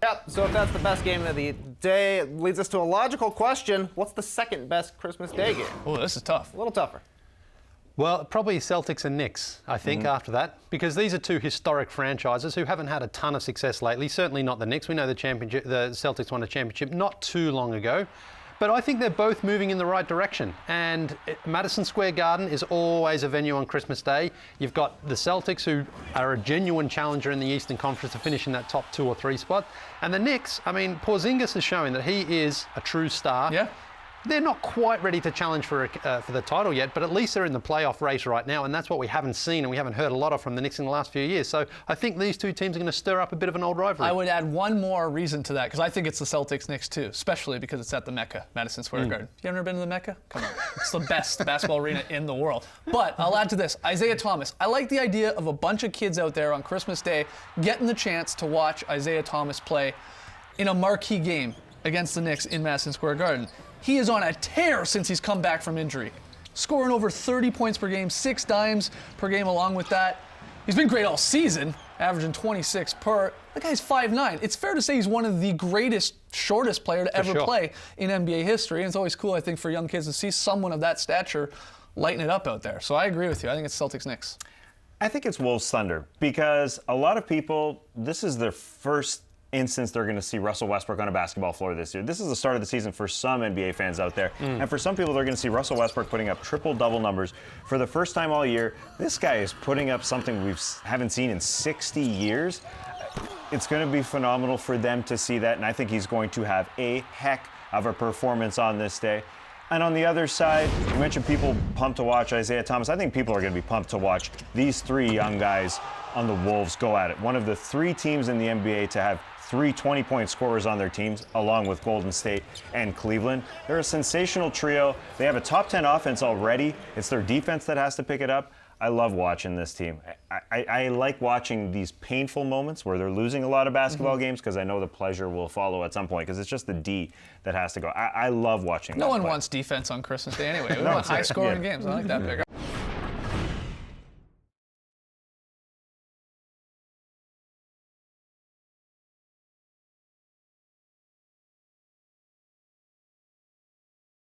Yep, so if that's the best game of the day, it leads us to a logical question. What's the second best Christmas Day game? Oh, this is tough. A little tougher. Well, probably Celtics and Knicks, I think, after that, because these are two historic franchises who haven't had a ton of success lately. Certainly not the Knicks. We know the Celtics won a championship not too long ago. But I think they're both moving in the right direction. And Madison Square Garden is always a venue on Christmas Day. You've got the Celtics, who are a genuine challenger in the Eastern Conference to finish in that top 2 or 3 spot. And the Knicks, I mean, Porzingis is showing that he is a true star. Yeah. They're not quite ready to challenge for the title yet, but at least they're in the playoff race right now, and that's what we haven't seen and we haven't heard a lot of from the Knicks in the last few years. So I think these two teams are going to stir up a bit of an old rivalry. I would add one more reason to that, because I think it's the Celtics-Knicks too, especially because it's at the Mecca, Madison Square Garden. You ever been to the Mecca? Come on. It's the best basketball arena in the world. But I'll add to this, Isaiah Thomas. I like the idea of a bunch of kids out there on Christmas Day getting the chance to watch Isaiah Thomas play in a marquee game against the Knicks in Madison Square Garden. He is on a tear since he's come back from injury, scoring over 30 points per game, 6 dimes per game along with that. He's been great all season, averaging 26 per. The guy's 5'9". It's fair to say he's one of the greatest, shortest player to ever play in NBA history. And it's always cool, I think, for young kids to see someone of that stature lighten it up out there. So I agree with you. I think it's Celtics-Knicks. I think it's Wolves-Thunder, because a lot of people, this is their first instance they're going to see Russell Westbrook on a basketball floor this year. This is the start of the season for some NBA fans out there. And for some people, they're going to see Russell Westbrook putting up triple-double numbers for the first time all year. This guy is putting up something we haven't seen in 60 years. It's going to be phenomenal for them to see that, and I think he's going to have a heck of a performance on this day. And on the other side, you mentioned people pumped to watch Isaiah Thomas. I think people are going to be pumped to watch these 3 young guys on the Wolves go at it. One of the 3 teams in the NBA to have 3 20-point scorers on their teams, along with Golden State and Cleveland. They're a sensational trio. They have a top 10 offense already. It's their defense that has to pick it up. I love watching this team. I like watching these painful moments where they're losing a lot of basketball games, because I know the pleasure will follow at some point, because it's just the D that has to go. I love watching that. No one wants defense on Christmas Day anyway. We want high-scoring games. I like that bigger.